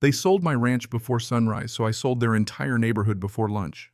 They sold my ranch before sunrise, so I sold their entire neighborhood before lunch.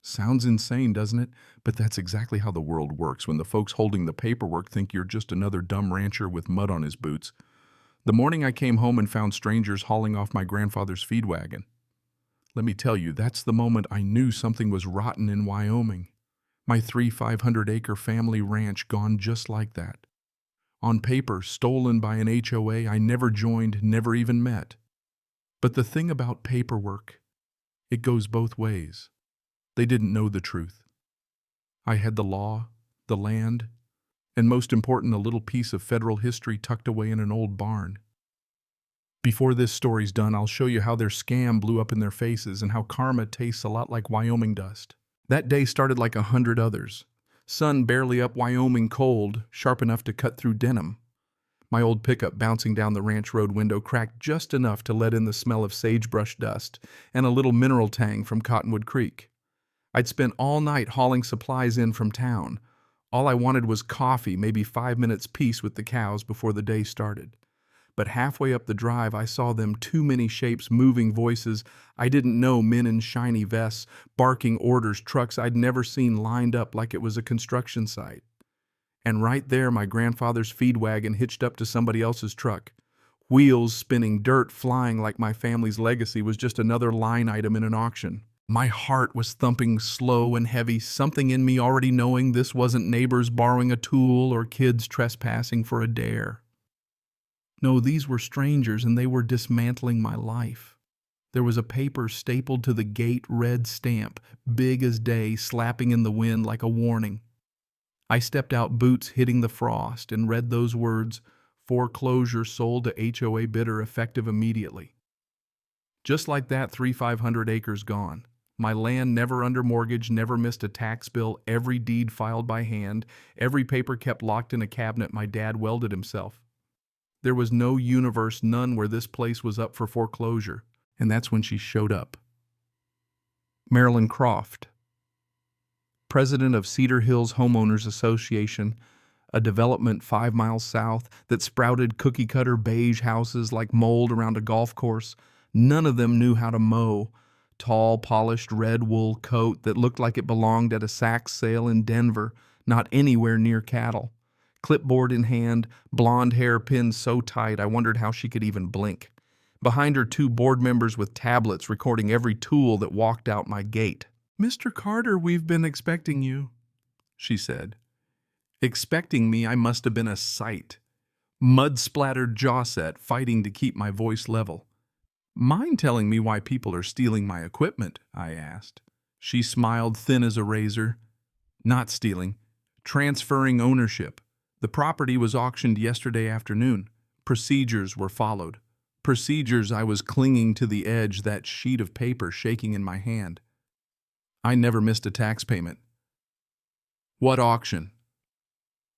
Sounds insane, doesn't it? But that's exactly how the world works when the folks holding the paperwork think you're just another dumb rancher with mud on his boots. The morning I came home and found strangers hauling off my grandfather's feed wagon. Let me tell you, that's the moment I knew something was rotten in Wyoming. My 500-acre family ranch gone just like that. On paper, stolen by an HOA I never joined, never even met. But the thing about paperwork, it goes both ways. They didn't know the truth. I had the law, the land, and most important, a little piece of federal history tucked away in an old barn. Before this story's done, I'll show you how their scam blew up in their faces and how karma tastes a lot like Wyoming dust. That day started like 100 others. Sun barely up, Wyoming cold, sharp enough to cut through denim. My old pickup bouncing down the ranch road window cracked just enough to let in the smell of sagebrush dust and a little mineral tang from Cottonwood Creek. I'd spent all night hauling supplies in from town. All I wanted was coffee, maybe 5 minutes peace with the cows before the day started. But halfway up the drive, I saw them too many shapes, moving voices. I didn't know, men in shiny vests, barking orders, trucks I'd never seen lined up like it was a construction site. And right there, my grandfather's feed wagon hitched up to somebody else's truck. Wheels spinning, dirt flying like my family's legacy was just another line item in an auction. My heart was thumping slow and heavy, something in me already knowing this wasn't neighbors borrowing a tool or kids trespassing for a dare. No, these were strangers, and they were dismantling my life. There was a paper stapled to the gate, red stamp, big as day, slapping in the wind like a warning. I stepped out, boots hitting the frost, and read those words, "Foreclosure sold to HOA bidder, effective immediately." Just like that, 500 acres gone. My land never under mortgage, never missed a tax bill, every deed filed by hand, every paper kept locked in a cabinet my dad welded himself. There was no universe, none, where this place was up for foreclosure. And that's when she showed up. Marilyn Croft, president of Cedar Hills Homeowners Association, a development 5 miles south that sprouted cookie-cutter beige houses like mold around a golf course. None of them knew how to mow. Tall, polished red wool coat that looked like it belonged at a sack sale in Denver, not anywhere near cattle. Clipboard in hand, blonde hair pinned so tight I wondered how she could even blink. Behind her, 2 board members with tablets recording every tool that walked out my gate. "Mr. Carter, we've been expecting you," she said. Expecting me, I must have been a sight. Mud-splattered jaw set, fighting to keep my voice level. "Mind telling me why people are stealing my equipment?" I asked. She smiled, thin as a razor. "Not stealing. Transferring ownership. The property was auctioned yesterday afternoon. Procedures were followed. Procedures." I was clinging to the edge, that sheet of paper shaking in my hand. "I never missed a tax payment." "What auction?"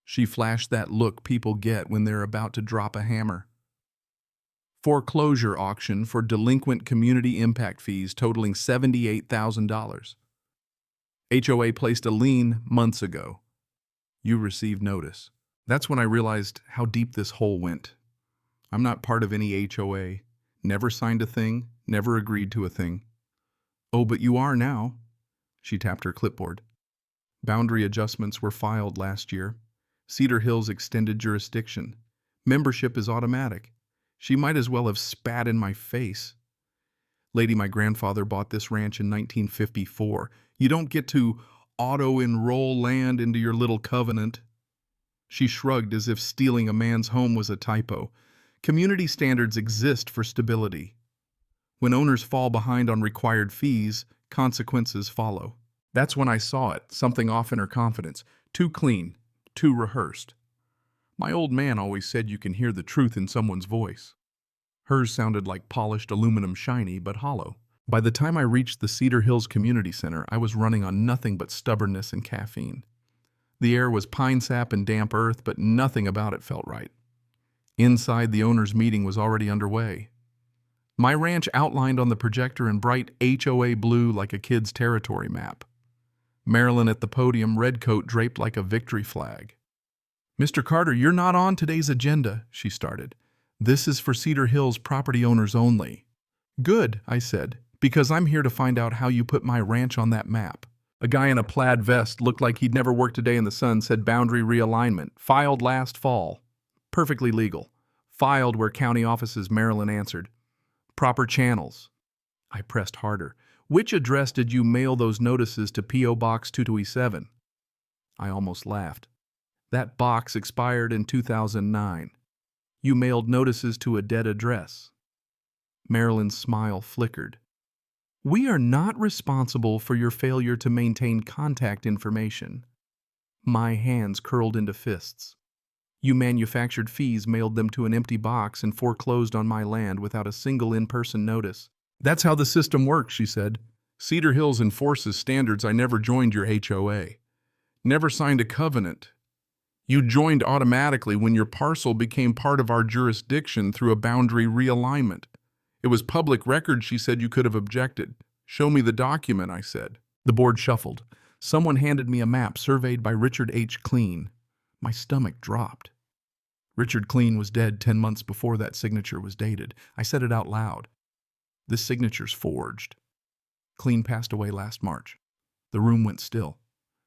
She flashed that look people get when they're about to drop a hammer. "Foreclosure auction for delinquent community impact fees totaling $78,000. HOA placed a lien months ago. You received notice." That's when I realized how deep this hole went. I'm not part of any HOA, never signed a thing, never agreed to a thing. "Oh, but you are now." She tapped her clipboard. "Boundary adjustments were filed last year. Cedar Hills extended jurisdiction. Membership is automatic." She might as well have spat in my face. "Lady, my grandfather bought this ranch in 1954. You don't get to auto-enroll land into your little covenant." She shrugged as if stealing a man's home was a typo. Community standards exist for stability. When owners fall behind on required fees, consequences follow. That's when I saw it, something off in her confidence. Too clean, too rehearsed. My old man always said you can hear the truth in someone's voice. Hers sounded like polished aluminum, shiny but hollow. By the time I reached the Cedar Hills Community Center, I was running on nothing but stubbornness and caffeine. The air was pine sap and damp earth, but nothing about it felt right. Inside, the owners' meeting was already underway. My ranch outlined on the projector in bright HOA blue like a kid's territory map. Marilyn at the podium, red coat draped like a victory flag. "Mr. Carter, you're not on today's agenda," she started. "This is for Cedar Hills property owners only." Good, I said, because I'm here to find out how you put my ranch on that map. A guy in a plaid vest looked like he'd never worked a day in the sun said boundary realignment, filed last fall. Perfectly legal. Filed where county offices, Maryland answered. Proper channels. I pressed harder. Which address did you mail those notices to P.O. Box 2227? I almost laughed. That box expired in 2009. You mailed notices to a dead address. Marilyn's smile flickered. We are not responsible for your failure to maintain contact information. My hands curled into fists. You manufactured fees, mailed them to an empty box, and foreclosed on my land without a single in-person notice. That's how the system works, she said. Cedar Hills enforces standards. I never joined your HOA. Never signed a covenant. You joined automatically when your parcel became part of our jurisdiction through a boundary realignment. It was public record, she said. You could have objected. Show me the document, I said. The board shuffled. Someone handed me a map surveyed by Richard H. Clean. My stomach dropped. Richard Clean was dead 10 months before that signature was dated. I said it out loud. This signature's forged. Clean passed away last March. The room went still.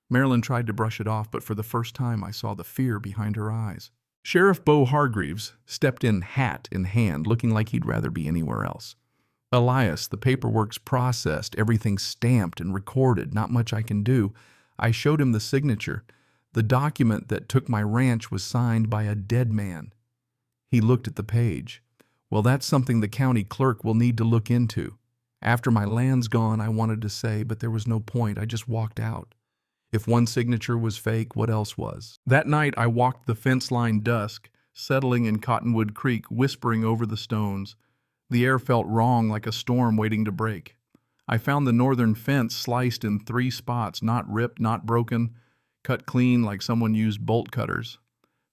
Marilyn tried to brush it off, but for the first time I saw the fear behind her eyes. Sheriff Bo Hargreaves stepped in, hat in hand, looking like he'd rather be anywhere else. Elias, the paperwork's processed, everything's stamped and recorded, not much I can do. I showed him the signature. The document that took my ranch was signed by a dead man. He looked at the page. Well, that's something the county clerk will need to look into. After my land's gone, I wanted to say, but there was no point. I just walked out. If one signature was fake, what else was? That night, I walked the fence line dusk, settling in Cottonwood Creek, whispering over the stones. The air felt wrong, like a storm waiting to break. I found the northern fence sliced in 3 spots, not ripped, not broken, cut clean like someone used bolt cutters.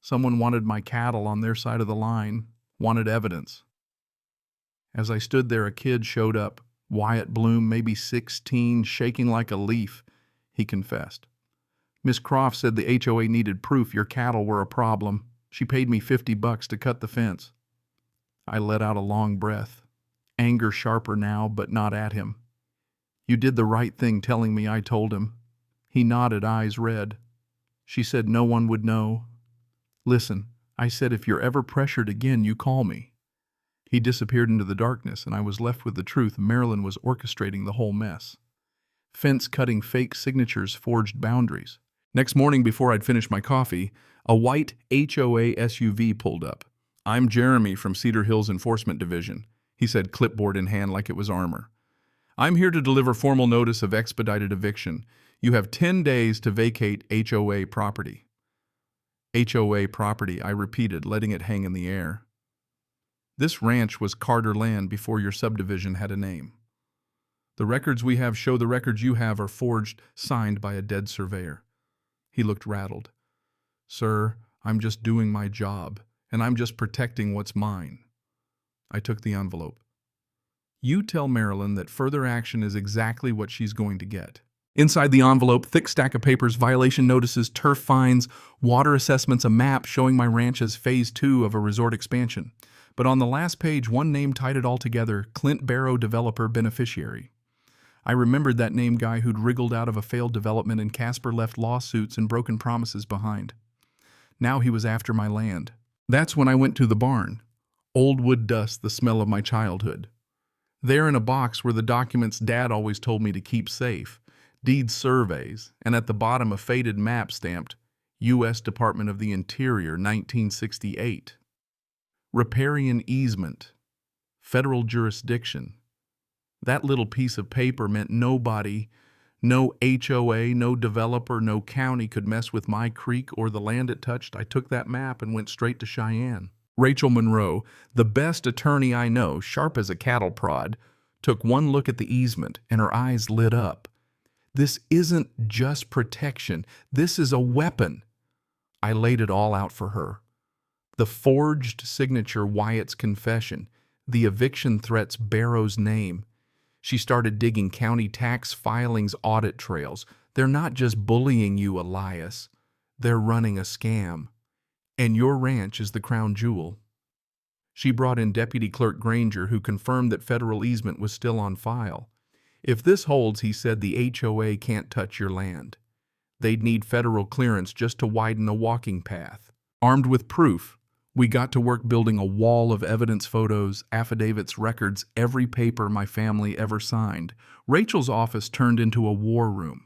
Someone wanted my cattle on their side of the line, wanted evidence. As I stood there, a kid showed up, Wyatt Bloom, maybe 16, shaking like a leaf. He confessed. Miss Croft said the HOA needed proof your cattle were a problem. She paid me $50 to cut the fence. I let out a long breath, anger sharper now, but not at him. You did the right thing telling me, I told him. He nodded, eyes red. She said no one would know. Listen, I said, if you're ever pressured again, you call me. He disappeared into the darkness, and I was left with the truth. Marilyn was orchestrating the whole mess. Fence-cutting fake signatures forged boundaries. Next morning, before I'd finished my coffee, a white HOA SUV pulled up. I'm Jeremy from Cedar Hills Enforcement Division, he said, clipboard in hand like it was armor. I'm here to deliver formal notice of expedited eviction. You have 10 days to vacate HOA property. HOA property, I repeated, letting it hang in the air. This ranch was Carter land before your subdivision had a name. The records we have show the records you have are forged, signed by a dead surveyor. He looked rattled. Sir, I'm just doing my job, and I'm just protecting what's mine. I took the envelope. You tell Marilyn that further action is exactly what she's going to get. Inside the envelope, thick stack of papers, violation notices, turf fines, water assessments, a map showing my ranch as phase 2 of a resort expansion. But on the last page, one name tied it all together, Clint Barrow, developer beneficiary. I remembered that name guy who'd wriggled out of a failed development, and Casper left lawsuits and broken promises behind. Now he was after my land. That's when I went to the barn. Old wood dust, the smell of my childhood. There in a box were the documents Dad always told me to keep safe, deed surveys, and at the bottom a faded map stamped, U.S. Department of the Interior, 1968. Riparian easement, federal jurisdiction. That little piece of paper meant nobody, no HOA, no developer, no county could mess with my creek or the land it touched. I took that map and went straight to Cheyenne. Rachel Monroe, the best attorney I know, sharp as a cattle prod, took one look at the easement and her eyes lit up. This isn't just protection. This is a weapon. I laid it all out for her. The forged signature, Wyatt's confession. The eviction threats, Barrow's name. She started digging county tax filings, audit trails. They're not just bullying you, Elias. They're running a scam. And your ranch is the crown jewel. She brought in Deputy Clerk Granger, who confirmed that federal easement was still on file. If this holds, he said, the HOA can't touch your land. They'd need federal clearance just to widen a walking path. Armed with proof, we got to work building a wall of evidence, photos, affidavits, records, every paper my family ever signed. Rachel's office turned into a war room.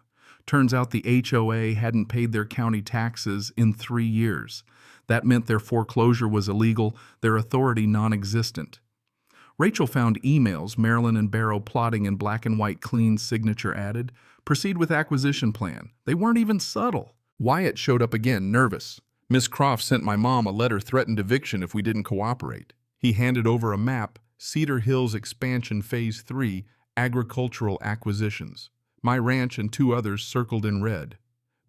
Turns out the HOA hadn't paid their county taxes in 3 years. That meant their foreclosure was illegal, their authority non-existent. Rachel found emails, Marilyn and Barrow plotting in black and white, clean signature added. Proceed with acquisition plan. They weren't even subtle. Wyatt showed up again, nervous. Miss Croft sent my mom a letter threatened eviction if we didn't cooperate. He handed over a map, Cedar Hills Expansion Phase 3, Agricultural Acquisitions. My ranch and 2 others circled in red.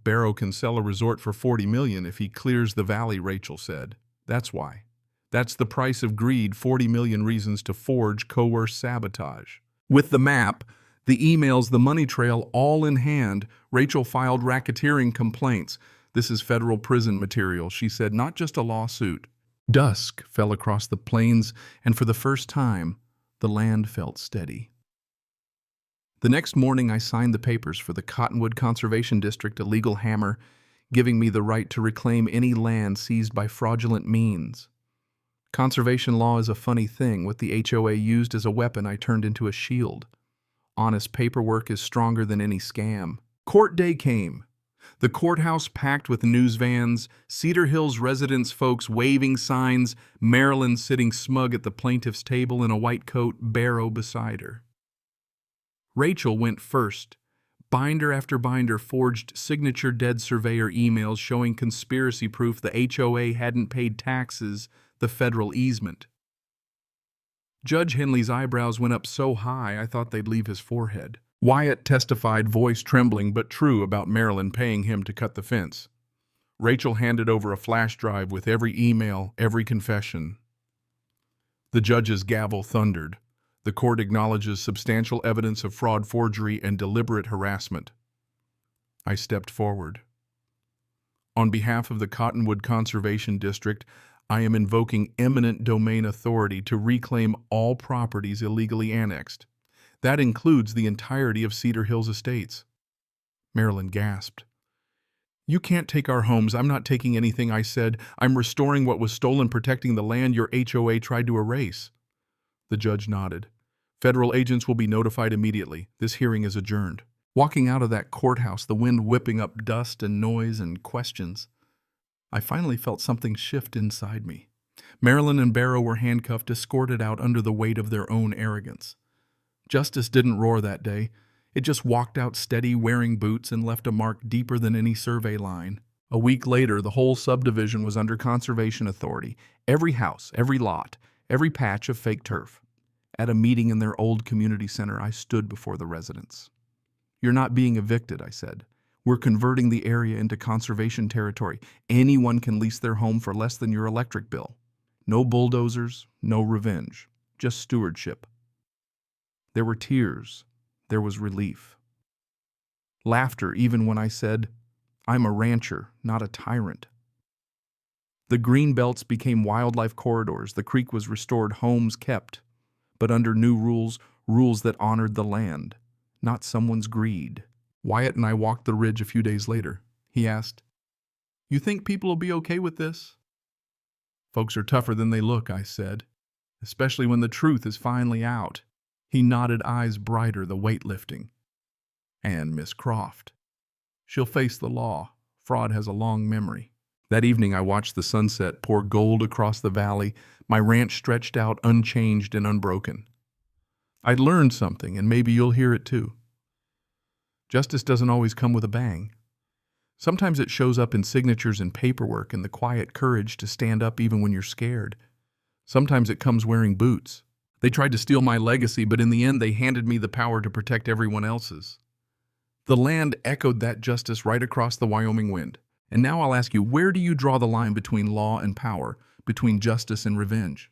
Barrow can sell a resort for $40 million if he clears the valley, Rachel said. That's why. That's the price of greed, 40 million reasons to forge, coerce, sabotage. With the map, the emails, the money trail, all in hand, Rachel filed racketeering complaints. This is federal prison material, she said, not just a lawsuit. Dusk fell across the plains, and for the first time, the land felt steady. The next morning, I signed the papers for the Cottonwood Conservation District, a legal hammer, giving me the right to reclaim any land seized by fraudulent means. Conservation law is a funny thing. What the HOA used as a weapon, I turned into a shield. Honest paperwork is stronger than any scam. Court day came. The courthouse packed with news vans, Cedar Hills residents folks waving signs, Marilyn sitting smug at the plaintiff's table in a white coat, Barrow beside her. Rachel went first. Binder after binder forged signature dead surveyor emails showing conspiracy proof the HOA hadn't paid taxes, the federal easement. Judge Henley's eyebrows went up so high I thought they'd leave his forehead. Wyatt testified, voice trembling but true, about Marilyn paying him to cut the fence. Rachel handed over a flash drive with every email, every confession. The judge's gavel thundered. The court acknowledges substantial evidence of fraud, forgery, and deliberate harassment. I stepped forward. On behalf of the Cottonwood Conservation District, I am invoking eminent domain authority to reclaim all properties illegally annexed. That includes the entirety of Cedar Hills Estates. Marilyn gasped. You can't take our homes. I'm not taking anything, I said. I'm restoring what was stolen, protecting the land your HOA tried to erase. The judge nodded. Federal agents will be notified immediately. This hearing is adjourned. Walking out of that courthouse, the wind whipping up dust and noise and questions, I finally felt something shift inside me. Marilyn and Barrow were handcuffed, escorted out under the weight of their own arrogance. Justice didn't roar that day. It just walked out steady, wearing boots, and left a mark deeper than any survey line. A week later, the whole subdivision was under conservation authority. Every house, every lot, every patch of fake turf. At a meeting in their old community center, I stood before the residents. You're not being evicted, I said. We're converting the area into conservation territory. Anyone can lease their home for less than your electric bill. No bulldozers, no revenge, just stewardship. There were tears. There was relief. Laughter, even when I said, I'm a rancher, not a tyrant. The green belts became wildlife corridors. The creek was restored, homes kept, but under new rules, rules that honored the land, not someone's greed. Wyatt and I walked the ridge a few days later. He asked, You think people will be okay with this? Folks are tougher than they look, I said, especially when the truth is finally out. He nodded, eyes brighter, the weight lifting. And Miss Croft. She'll face the law. Fraud has a long memory. That evening I watched the sunset pour gold across the valley, my ranch stretched out unchanged and unbroken. I'd learned something, and maybe you'll hear it too. Justice doesn't always come with a bang. Sometimes it shows up in signatures and paperwork and the quiet courage to stand up even when you're scared. Sometimes it comes wearing boots. They tried to steal my legacy, but in the end they handed me the power to protect everyone else's. The land echoed that justice right across the Wyoming wind. And now I'll ask you, where do you draw the line between law and power, between justice and revenge?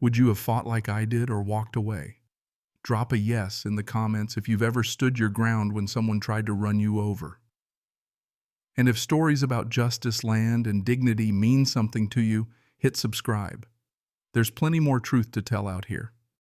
Would you have fought like I did or walked away? Drop a yes in the comments if you've ever stood your ground when someone tried to run you over. And if stories about justice, land, and dignity mean something to you, hit subscribe. There's plenty more truth to tell out here.